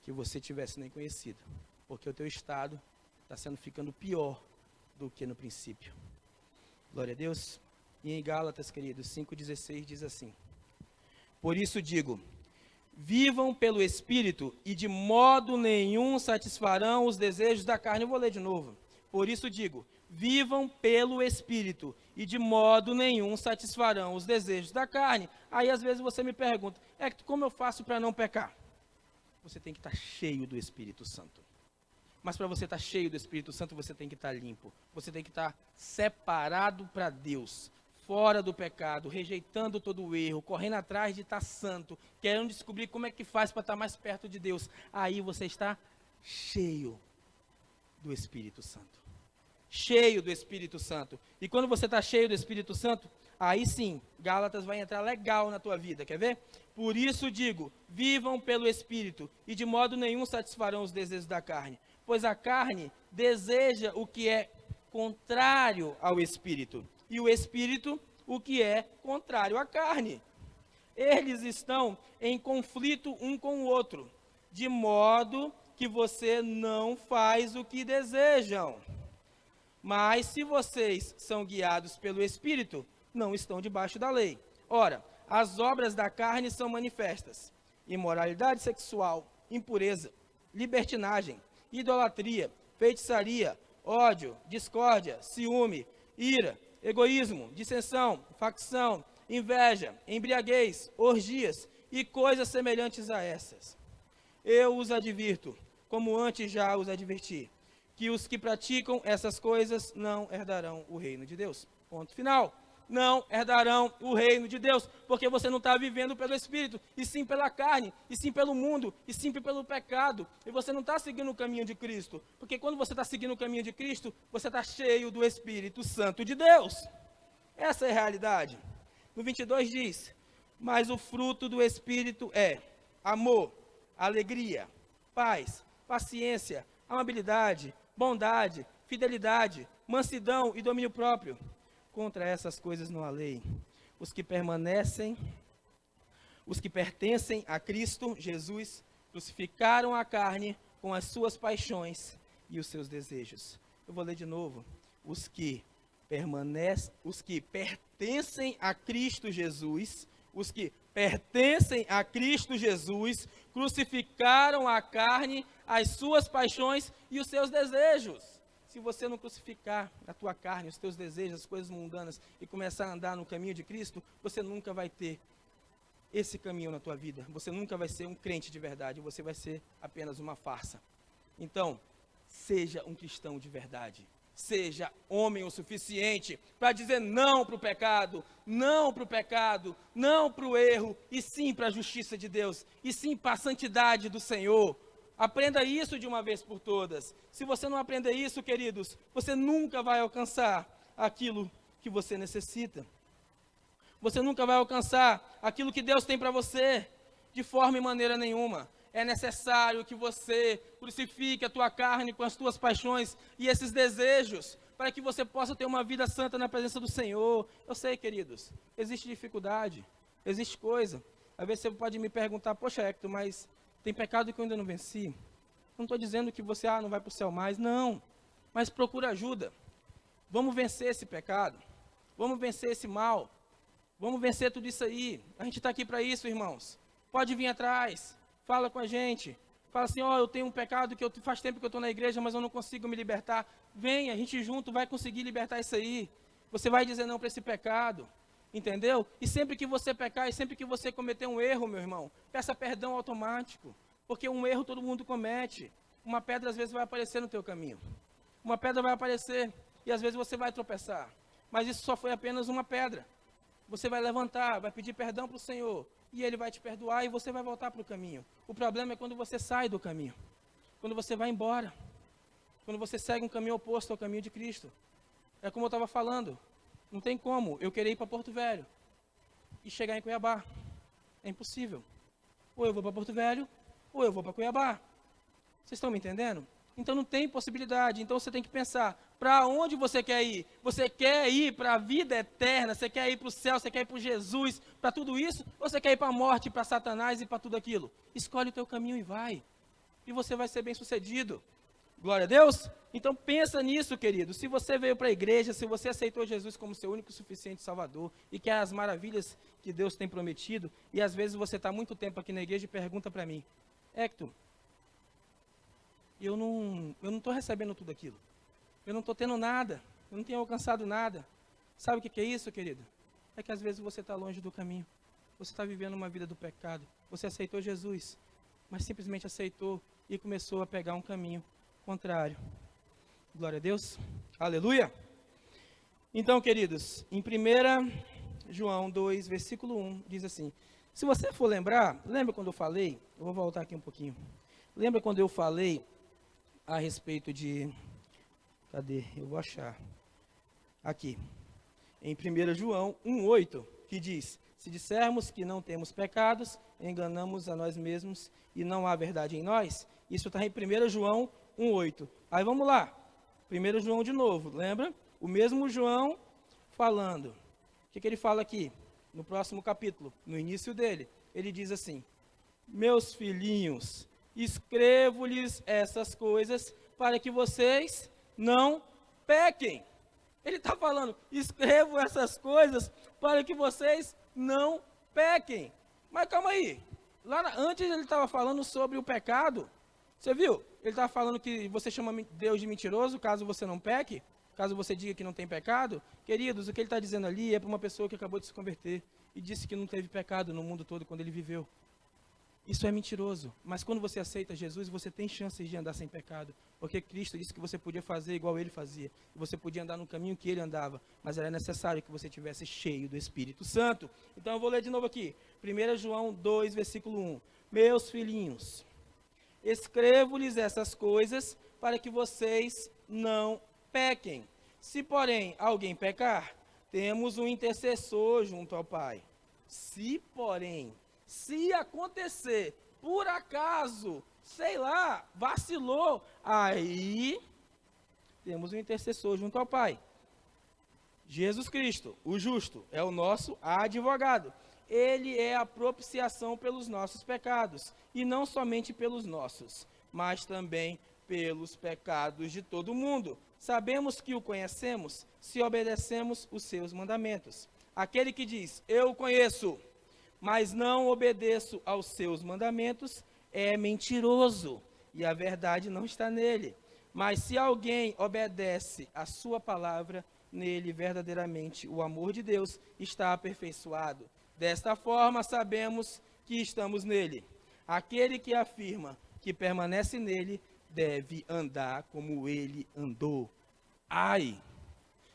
que você tivesse nem conhecido, porque o teu estado está ficando pior do que no princípio. Glória a Deus. E em Gálatas, queridos, 5,16 diz assim, por isso digo, vivam pelo Espírito e de modo nenhum satisfarão os desejos da carne. Eu vou ler de novo. Por isso digo, vivam pelo Espírito e de modo nenhum satisfarão os desejos da carne. Aí às vezes você me pergunta, como eu faço para não pecar? Você tem que estar cheio do Espírito Santo. Mas para você estar cheio do Espírito Santo, você tem que estar limpo. Você tem que estar separado para Deus, fora do pecado, rejeitando todo o erro, correndo atrás de estar santo, querendo descobrir como é que faz para estar mais perto de Deus. Aí você está cheio do Espírito Santo. Cheio do Espírito Santo. E quando você está cheio do Espírito Santo, aí sim, Gálatas vai entrar legal na tua vida, quer ver? Por isso digo, vivam pelo Espírito, e de modo nenhum satisfarão os desejos da carne. Pois a carne deseja o que é contrário ao Espírito, e o Espírito o que é contrário à carne. Eles estão em conflito um com o outro, de modo que você não faz o que desejam. Mas se vocês são guiados pelo Espírito, não estão debaixo da lei. Ora, as obras da carne são manifestas: imoralidade sexual, impureza, libertinagem, idolatria, feitiçaria, ódio, discórdia, ciúme, ira, egoísmo, dissensão, facção, inveja, embriaguez, orgias e coisas semelhantes a essas. Eu os advirto, como antes já os adverti, que os que praticam essas coisas não herdarão o reino de Deus. Ponto final. Não herdarão o reino de Deus, porque você não está vivendo pelo Espírito, e sim pela carne, e sim pelo mundo, e sim pelo pecado, e você não está seguindo o caminho de Cristo, porque quando você está seguindo o caminho de Cristo, você está cheio do Espírito Santo de Deus. Essa é a realidade. No 22 diz, mas o fruto do Espírito é amor, alegria, paz, paciência, amabilidade, bondade, fidelidade, mansidão e domínio próprio. Contra essas coisas não há lei. Os que pertencem a Cristo Jesus crucificaram a carne com as suas paixões e os seus desejos. Eu vou ler de novo. Os que pertencem a Cristo Jesus, crucificaram a carne, as suas paixões e os seus desejos. Se você não crucificar a tua carne, os teus desejos, as coisas mundanas e começar a andar no caminho de Cristo, você nunca vai ter esse caminho na tua vida. Você nunca vai ser um crente de verdade, você vai ser apenas uma farsa. Então, seja um cristão de verdade. Seja homem o suficiente para dizer não para o pecado, não para o erro, e sim para a justiça de Deus, e sim para a santidade do Senhor. Aprenda isso de uma vez por todas. Se você não aprender isso, queridos, você nunca vai alcançar aquilo que você necessita. Você nunca vai alcançar aquilo que Deus tem para você, de forma e maneira nenhuma. É necessário que você crucifique a tua carne com as tuas paixões e esses desejos, para que você possa ter uma vida santa na presença do Senhor. Eu sei, queridos, existe dificuldade, existe coisa. Às vezes você pode me perguntar, poxa, Hector, mas tem pecado que eu ainda não venci. Não estou dizendo que você não vai para o céu mais, não. Mas procura ajuda. Vamos vencer esse pecado. Vamos vencer esse mal. Vamos vencer tudo isso aí. A gente está aqui para isso, irmãos. Pode vir atrás. Fala com a gente. Fala assim, eu tenho um pecado que faz tempo que eu estou na igreja, mas eu não consigo me libertar. Vem, a gente junto vai conseguir libertar isso aí. Você vai dizer não para esse pecado. Entendeu? E sempre que você pecar, e sempre que você cometer um erro, meu irmão, peça perdão automático. Porque um erro todo mundo comete. Uma pedra às vezes vai aparecer no teu caminho. Uma pedra vai aparecer e às vezes você vai tropeçar. Mas isso só foi apenas uma pedra. Você vai levantar, vai pedir perdão para o Senhor. E Ele vai te perdoar e você vai voltar para o caminho. O problema é quando você sai do caminho. Quando você vai embora. Quando você segue um caminho oposto ao caminho de Cristo. É como eu estava falando. Não tem como eu querer ir para Porto Velho e chegar em Cuiabá. É impossível. Ou eu vou para Porto Velho, ou eu vou para Cuiabá. Vocês estão me entendendo? Então não tem possibilidade. Então você tem que pensar, para onde você quer ir? Você quer ir para a vida eterna? Você quer ir para o céu? Você quer ir para Jesus? Para tudo isso? Ou você quer ir para a morte, para Satanás e para tudo aquilo? Escolhe o teu caminho e vai. E você vai ser bem sucedido. Glória a Deus? Então pensa nisso, querido. Se você veio para a igreja, se você aceitou Jesus como seu único e suficiente Salvador e quer as maravilhas que Deus tem prometido, e às vezes você está muito tempo aqui na igreja e pergunta para mim, Hector, eu não estou recebendo tudo aquilo. Eu não estou tendo nada. Eu não tenho alcançado nada. Sabe o que é isso, querido? É que às vezes você está longe do caminho. Você está vivendo uma vida do pecado. Você aceitou Jesus, mas simplesmente aceitou e começou a pegar um caminho contrário. Glória a Deus. Aleluia. Então, queridos, em 1 João 2, versículo 1, diz assim, se você for lembrar, lembra quando eu falei, eu vou voltar aqui um pouquinho, lembra quando eu falei a respeito de, cadê, eu vou achar, aqui, em 1 João 1,8, que diz, se dissermos que não temos pecados, enganamos a nós mesmos e não há verdade em nós, isso está em 1 João 1,8. Aí vamos lá, 1 João de novo, lembra? O mesmo João falando. O que ele fala aqui? No próximo capítulo, no início dele, ele diz assim, meus filhinhos, escrevo-lhes essas coisas para que vocês não pequem. Ele está falando, escrevo essas coisas para que vocês não pequem. Mas calma aí, antes ele estava falando sobre o pecado, você viu? Ele estava falando que você chama Deus de mentiroso caso você não peque, caso você diga que não tem pecado. Queridos, o que ele está dizendo ali é para uma pessoa que acabou de se converter e disse que não teve pecado no mundo todo quando ele viveu. Isso é mentiroso, mas quando você aceita Jesus, você tem chances de andar sem pecado, porque Cristo disse que você podia fazer igual ele fazia, e você podia andar no caminho que ele andava, mas era necessário que você tivesse cheio do Espírito Santo. Então eu vou ler de novo aqui, 1 João 2, versículo 1, meus filhinhos, escrevo-lhes essas coisas para que vocês não pequem. Se, porém, alguém pecar, temos um intercessor junto ao Pai. Se acontecer, por acaso, sei lá, vacilou, aí temos um intercessor junto ao Pai. Jesus Cristo, o justo, é o nosso advogado. Ele é a propiciação pelos nossos pecados, e não somente pelos nossos, mas também pelos pecados de todo mundo. Sabemos que o conhecemos se obedecemos os seus mandamentos. Aquele que diz, eu o conheço, mas não obedeço aos seus mandamentos, é mentiroso, e a verdade não está nele. Mas se alguém obedece a sua palavra, nele verdadeiramente o amor de Deus está aperfeiçoado. Desta forma sabemos que estamos nele. Aquele que afirma que permanece nele, deve andar como ele andou. Ai!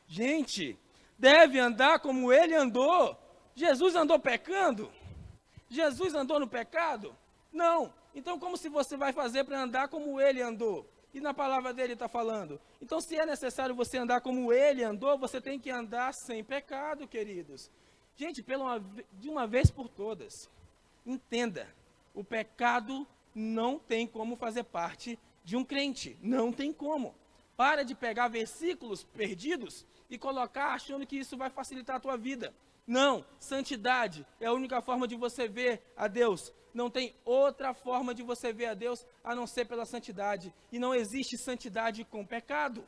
Gente, deve andar como ele andou. Jesus andou pecando? Jesus andou no pecado? Não. Então, como se você vai fazer para andar como ele andou? E na palavra dele está falando. Então, se é necessário você andar como ele andou, você tem que andar sem pecado, queridos. Gente, de uma vez por todas, entenda, o pecado não tem como fazer parte de um crente. Não tem como. Para de pegar versículos perdidos e colocar achando que isso vai facilitar a tua vida. Não, santidade é a única forma de você ver a Deus. Não tem outra forma de você ver a Deus a não ser pela santidade. E não existe santidade com pecado.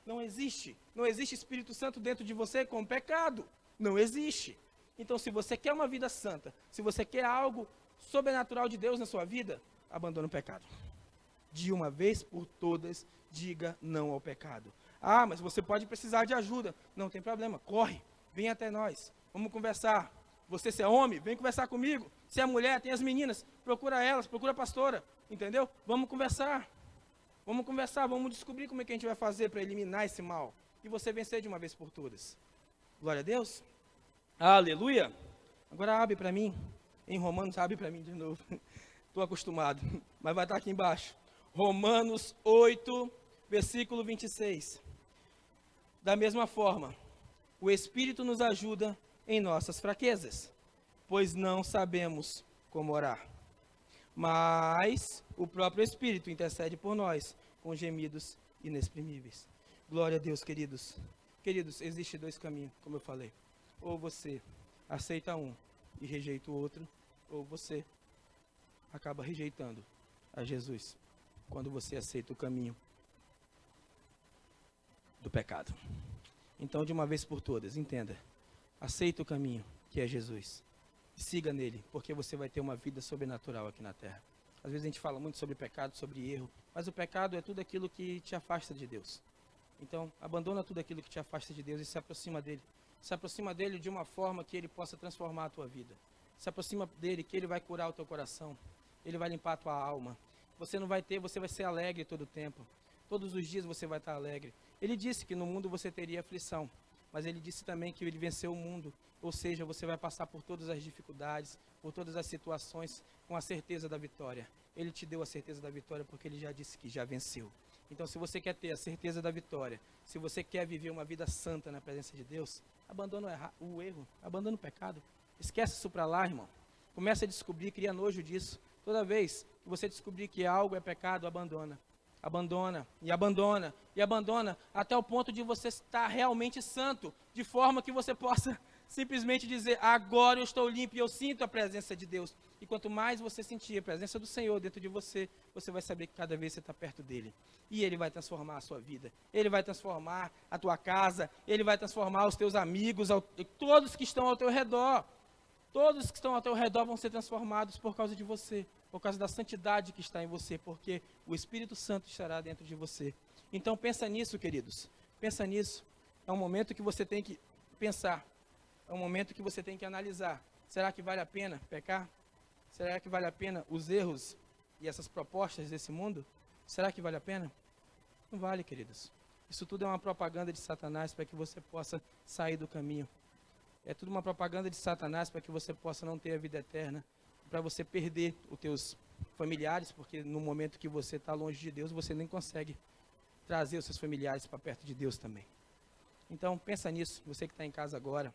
Não existe. Não existe Espírito Santo dentro de você com pecado. Não existe. Então, se você quer uma vida santa, se você quer algo sobrenatural de Deus na sua vida, abandone o pecado. De uma vez por todas, diga não ao pecado. Ah, mas você pode precisar de ajuda. Não tem problema, corre, vem até nós. Vamos conversar. Você, se é homem, vem conversar comigo. Se é mulher, tem as meninas, procura elas, procura a pastora, entendeu? Vamos conversar. Vamos conversar, vamos descobrir como é que a gente vai fazer para eliminar esse mal. E você vencer de uma vez por todas. Glória a Deus. Aleluia. Agora abre para mim. Em Romanos, abre para mim de novo. Estou acostumado, mas vai estar aqui embaixo. Romanos 8, versículo 26. Da mesma forma, o Espírito nos ajuda em nossas fraquezas, pois não sabemos como orar. Mas o próprio Espírito intercede por nós com gemidos inexprimíveis. Glória a Deus, queridos. Queridos, existe dois caminhos, como eu falei. Ou você aceita um e rejeita o outro, ou você acaba rejeitando a Jesus quando você aceita o caminho do pecado. Então, de uma vez por todas, entenda. Aceita o caminho que é Jesus. Siga nele, porque você vai ter uma vida sobrenatural aqui na terra. Às vezes a gente fala muito sobre pecado, sobre erro, mas o pecado é tudo aquilo que te afasta de Deus. Então, abandona tudo aquilo que te afasta de Deus e se aproxima dele. Se aproxima dele de uma forma que ele possa transformar a tua vida. Se aproxima dele que ele vai curar o teu coração. Ele vai limpar a tua alma. Você vai ser alegre todo o tempo. Todos os dias você vai estar alegre. Ele disse que no mundo você teria aflição, mas ele disse também que ele venceu o mundo. Ou seja, você vai passar por todas as dificuldades, por todas as situações, com a certeza da vitória. Ele te deu a certeza da vitória porque ele já disse que já venceu. Então, se você quer ter a certeza da vitória, se você quer viver uma vida santa na presença de Deus, abandona o erro, abandona o pecado. Esquece isso para lá, irmão. Começa a descobrir, cria nojo disso. Toda vez que você descobrir que algo é pecado, abandona. Abandona, e abandona, e abandona, até o ponto de você estar realmente santo, de forma que você possa simplesmente dizer, agora eu estou limpo e eu sinto a presença de Deus. E quanto mais você sentir a presença do Senhor dentro de você, você vai saber que cada vez você está perto dele. E ele vai transformar a sua vida, ele vai transformar a tua casa, ele vai transformar os teus amigos, todos que estão ao teu redor. Todos que estão ao teu redor vão ser transformados por causa de você, por causa da santidade que está em você, porque o Espírito Santo estará dentro de você. Então pensa nisso, queridos. Pensa nisso. É um momento que você tem que pensar. É um momento que você tem que analisar. Será que vale a pena pecar? Será que vale a pena os erros e essas propostas desse mundo? Será que vale a pena? Não vale, queridos. Isso tudo é uma propaganda de Satanás para que você possa sair do caminho. É tudo uma propaganda de Satanás para que você possa não ter a vida eterna, para você perder os teus familiares, porque no momento que você está longe de Deus, você nem consegue trazer os seus familiares para perto de Deus também. Então, pensa nisso, você que está em casa agora,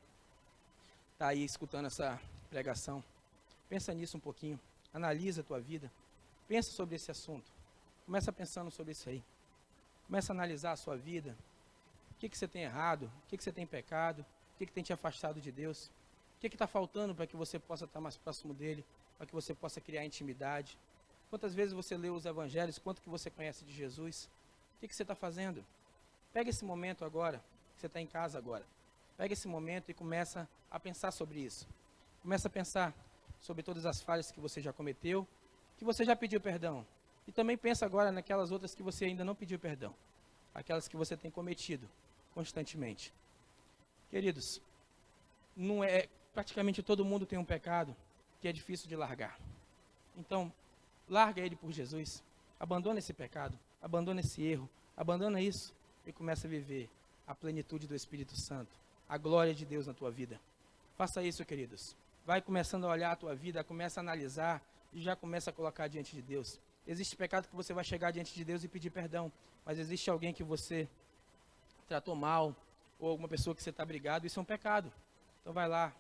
está aí escutando essa pregação, pensa nisso um pouquinho, analisa a tua vida, pensa sobre esse assunto, começa pensando sobre isso aí, começa a analisar a sua vida, o que você tem errado, o que você tem pecado, o que tem te afastado de Deus? O que está faltando para que você possa estar mais próximo dele? Para que você possa criar intimidade? Quantas vezes você leu os evangelhos? Quanto que você conhece de Jesus? O que você está fazendo? Pega esse momento agora, que você está em casa agora. Pega esse momento e começa a pensar sobre isso. Começa a pensar sobre todas as falhas que você já cometeu, que você já pediu perdão. E também pensa agora naquelas outras que você ainda não pediu perdão. Aquelas que você tem cometido constantemente. Queridos, praticamente todo mundo tem um pecado que é difícil de largar. Então, larga ele por Jesus, abandona esse pecado, abandona esse erro, abandona isso e começa a viver a plenitude do Espírito Santo, a glória de Deus na tua vida. Faça isso, queridos. Vai começando a olhar a tua vida, começa a analisar e já começa a colocar diante de Deus. Existe pecado que você vai chegar diante de Deus e pedir perdão, mas existe alguém que você tratou mal, ou alguma pessoa que você está brigado, isso é um pecado. Então vai lá,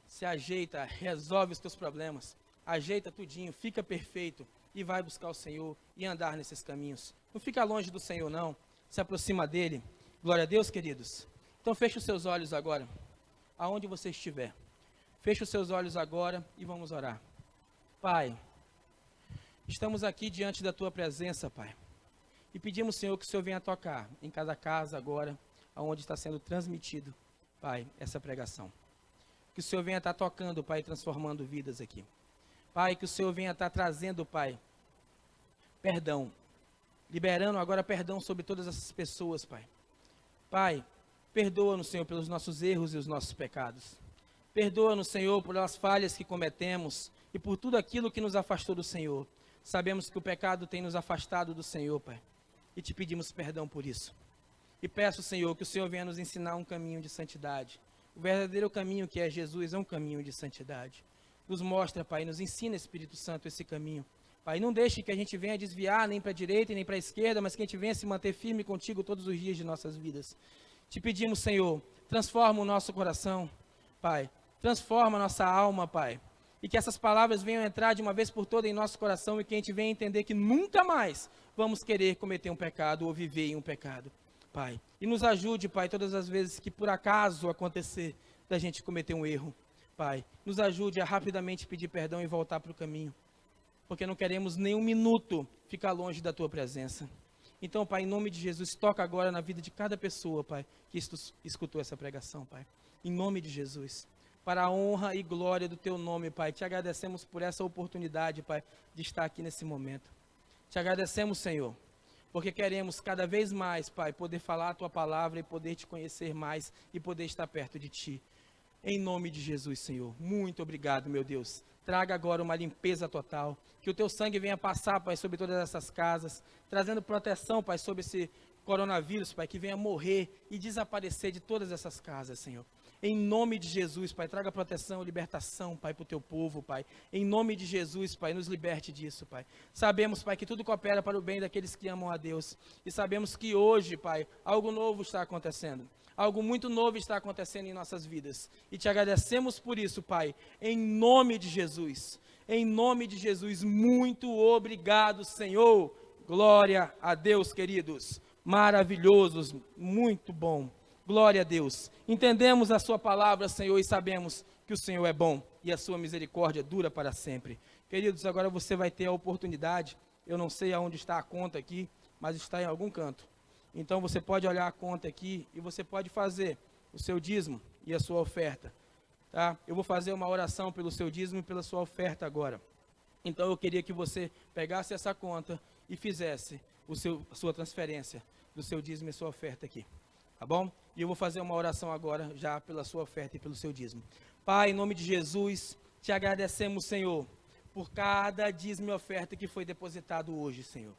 se ajeita, resolve os teus problemas, ajeita tudinho, fica perfeito e vai buscar o Senhor e andar nesses caminhos. Não fica longe do Senhor não, se aproxima dele. Glória a Deus, queridos. Então feche os seus olhos agora, aonde você estiver. Feche os seus olhos agora e vamos orar. Pai, estamos aqui diante da tua presença, Pai, e pedimos, Senhor, que o Senhor venha tocar em cada casa agora, aonde está sendo transmitido, Pai, essa pregação. Que o Senhor venha estar tocando, Pai, transformando vidas aqui. Pai, que o Senhor venha estar trazendo, Pai, perdão. Liberando agora perdão sobre todas essas pessoas, Pai. Pai, perdoa-nos, Senhor, pelos nossos erros e os nossos pecados. Perdoa-nos, Senhor, pelas falhas que cometemos e por tudo aquilo que nos afastou do Senhor. Sabemos que o pecado tem nos afastado do Senhor, Pai. E te pedimos perdão por isso. E peço, Senhor, que o Senhor venha nos ensinar um caminho de santidade. O verdadeiro caminho que é Jesus é um caminho de santidade. Nos mostra, Pai, nos ensina, Espírito Santo, esse caminho. Pai, não deixe que a gente venha desviar nem para a direita nem para a esquerda, mas que a gente venha se manter firme contigo todos os dias de nossas vidas. Te pedimos, Senhor, transforma o nosso coração, Pai. Transforma a nossa alma, Pai. E que essas palavras venham entrar de uma vez por todas em nosso coração e que a gente venha entender que nunca mais vamos querer cometer um pecado ou viver em um pecado. Pai, e nos ajude, Pai, todas as vezes que por acaso acontecer da gente cometer um erro, Pai, nos ajude a rapidamente pedir perdão e voltar para o caminho, porque não queremos nem um minuto ficar longe da Tua presença. Então, Pai, em nome de Jesus, toca agora na vida de cada pessoa, Pai, que escutou essa pregação, Pai, em nome de Jesus, para a honra e glória do Teu nome, Pai, te agradecemos por essa oportunidade, Pai, de estar aqui nesse momento. Te agradecemos, Senhor, porque queremos cada vez mais, Pai, poder falar a Tua palavra e poder Te conhecer mais e poder estar perto de Ti. Em nome de Jesus, Senhor. Muito obrigado, meu Deus. traga agora uma limpeza total. Que o teu sangue venha passar, Pai, sobre todas essas casas, trazendo proteção, Pai, sobre esse coronavírus, Pai, que venha morrer e desaparecer de todas essas casas, Senhor. Em nome de Jesus, Pai, traga proteção, libertação, Pai, para o teu povo, Pai. Em nome de Jesus, Pai, nos liberte disso, Pai. Sabemos, Pai, que tudo coopera para o bem daqueles que amam a Deus. E sabemos que hoje, Pai, algo novo está acontecendo. Algo muito novo está acontecendo em nossas vidas. E te agradecemos por isso, Pai, em nome de Jesus. Em nome de Jesus, muito obrigado, Senhor. Glória a Deus, queridos. Maravilhosos, muito bom. Glória a Deus. Entendemos a sua palavra, Senhor, e sabemos que o Senhor é bom e a sua misericórdia dura para sempre. Queridos, agora você vai ter a oportunidade, eu não sei aonde está a conta aqui, mas está em algum canto. Então você pode olhar a conta aqui e você pode fazer o seu dízimo e a sua oferta. Tá? Eu vou fazer uma oração pelo seu dízimo e pela sua oferta agora. Então eu queria que você pegasse essa conta e fizesse a sua transferência do seu dízimo e sua oferta aqui. Tá bom? E eu vou fazer uma oração agora já pela sua oferta e pelo seu dízimo. Pai, em nome de Jesus, te agradecemos, Senhor, por cada dízimo e oferta que foi depositado hoje, Senhor.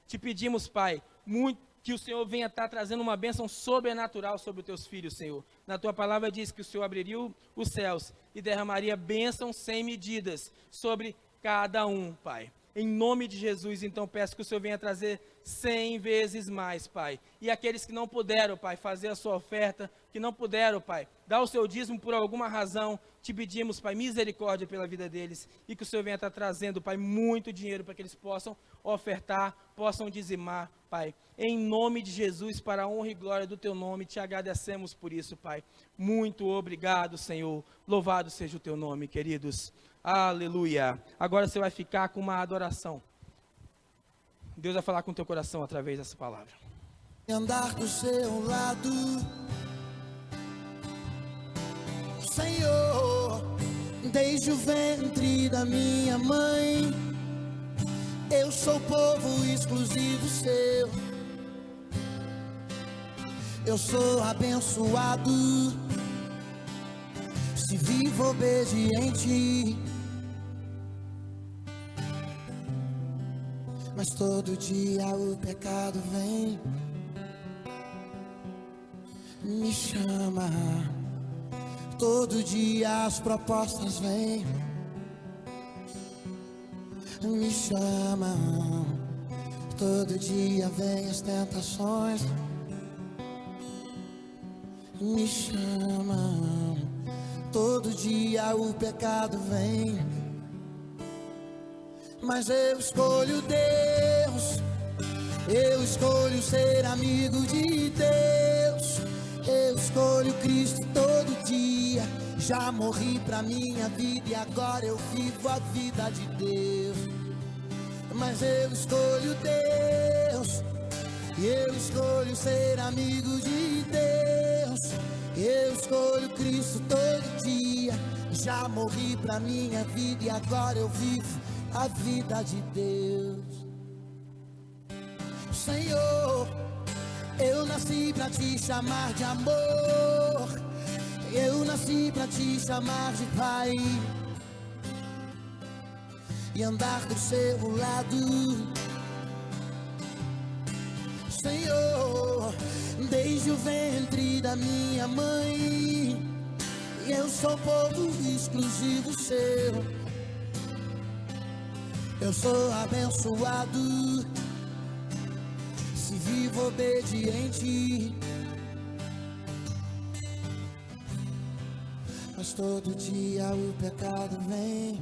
Te pedimos, Pai, muito que o Senhor venha estar trazendo uma bênção sobrenatural sobre os teus filhos, Senhor. Na tua palavra diz que o Senhor abriria os céus e derramaria bênçãos sem medidas sobre cada um, Pai. Em nome de Jesus, então, peço que o Senhor venha trazer 100 vezes mais, Pai. E aqueles que não puderam, Pai, fazer a sua oferta, que não puderam, Pai, dar o seu dízimo por alguma razão, te pedimos, Pai, misericórdia pela vida deles. E que o Senhor venha estar trazendo, Pai, muito dinheiro para que eles possam ofertar, possam dizimar, Pai. Em nome de Jesus, para a honra e glória do teu nome, te agradecemos por isso, Pai. Muito obrigado, Senhor. Louvado seja o teu nome, queridos. Aleluia. Agora você vai ficar com uma adoração. Deus vai falar com o teu coração através dessa palavra. Andar do seu lado, Senhor, desde o ventre da minha mãe, eu sou povo exclusivo seu. Eu sou abençoado, se vivo obediente. Mas todo dia o pecado vem, me chama. Todo dia as propostas vêm, me chama. Todo dia vem as tentações, me chama. Todo dia o pecado vem, mas eu escolho Deus, eu escolho ser amigo de Deus, eu escolho Cristo todo dia. Já morri pra minha vida e agora eu vivo a vida de Deus. Mas eu escolho Deus, eu escolho ser amigo de Deus, eu escolho Cristo todo dia. Já morri pra minha vida e agora eu vivo a vida de Deus. Senhor, eu nasci pra te chamar de amor, eu nasci pra te chamar de Pai e andar do seu lado. Senhor, desde o ventre da minha mãe, eu sou povo exclusivo seu. Eu sou abençoado, se vivo obediente. Mas todo dia o pecado vem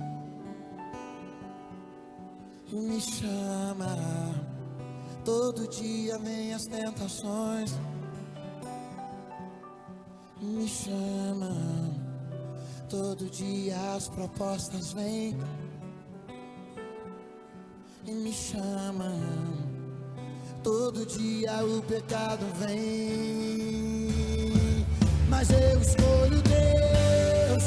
e me chama. Todo dia vem as tentações, me chama. Todo dia as propostas vêm e me chama. Todo dia o pecado vem, mas eu escolho Deus,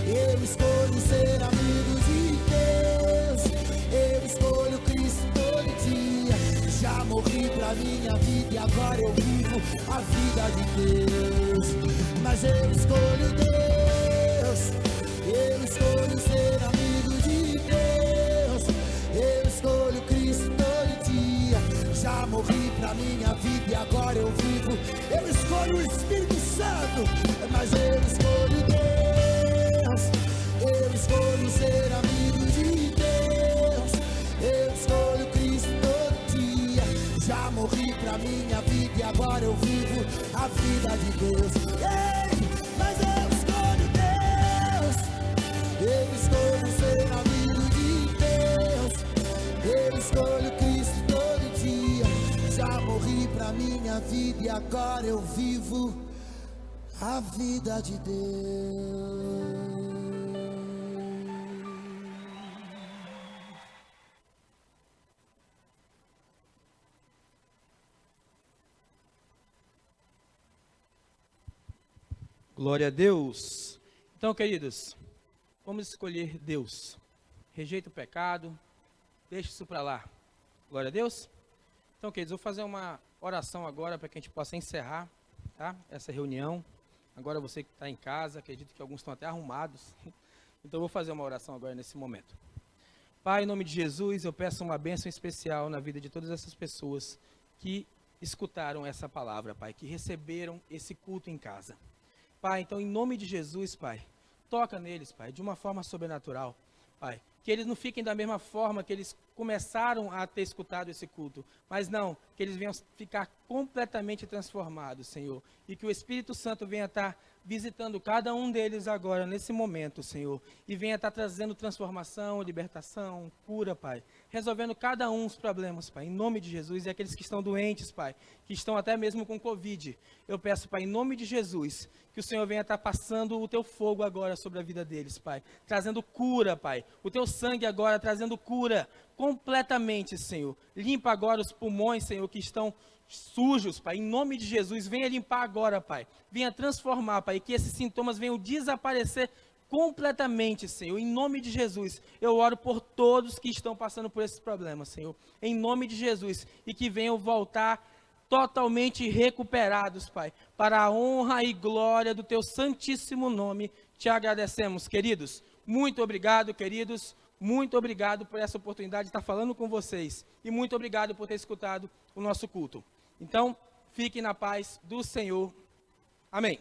eu escolho ser amigo de Deus, eu escolho Cristo todo dia. Já morri pra minha vida e agora eu vivo a vida de Deus. Mas eu escolho Deus, eu escolho ser amigo de Espírito Santo. Mas eu escolho Deus, eu escolho ser amigo de Deus, eu escolho Cristo todo dia. Já morri pra minha vida e agora eu vivo a vida de Deus. Ei, mas eu escolho Deus, eu escolho ser amigo de Deus, eu escolho Cristo todo dia. Já morri pra minha vida e agora eu vivo a vida de Deus. Glória a Deus. Então, queridos, vamos escolher Deus. Rejeita o pecado, deixa isso para lá. Glória a Deus. Então, queridos, eu vou fazer uma oração agora para que a gente possa encerrar, tá, essa reunião. Agora você que está em casa, acredito que alguns estão até arrumados. Então, eu vou fazer uma oração agora nesse momento. Pai, em nome de Jesus, eu peço uma bênção especial na vida de todas essas pessoas que escutaram essa palavra, Pai, que receberam esse culto em casa. Pai, então, em nome de Jesus, Pai, toca neles, Pai, de uma forma sobrenatural, Pai. Que eles não fiquem da mesma forma que eles começaram a ter escutado esse culto, mas não, que eles venham ficar completamente transformados, Senhor. E que o Espírito Santo venha estar visitando cada um deles agora, nesse momento, Senhor. E venha estar trazendo transformação, libertação, cura, Pai. Resolvendo cada um os problemas, Pai, em nome de Jesus. E aqueles que estão doentes, Pai, que estão até mesmo com Covid. Eu peço, Pai, em nome de Jesus, que o Senhor venha estar passando o Teu fogo agora sobre a vida deles, Pai. Trazendo cura, Pai. O Teu sangue agora trazendo cura completamente, Senhor. Limpa agora os pulmões, Senhor, que estão sujos, Pai, em nome de Jesus. Venha limpar agora, Pai. Venha transformar, Pai, e que esses sintomas venham desaparecer completamente, Senhor. Em nome de Jesus, eu oro por todos que estão passando por esses problemas, Senhor. Em nome de Jesus, e que venham voltar totalmente recuperados, Pai, para a honra e glória do Teu santíssimo nome. Te agradecemos, queridos. Muito obrigado, queridos. Muito obrigado por essa oportunidade de estar falando com vocês. E muito obrigado por ter escutado o nosso culto. Então, fiquem na paz do Senhor. Amém.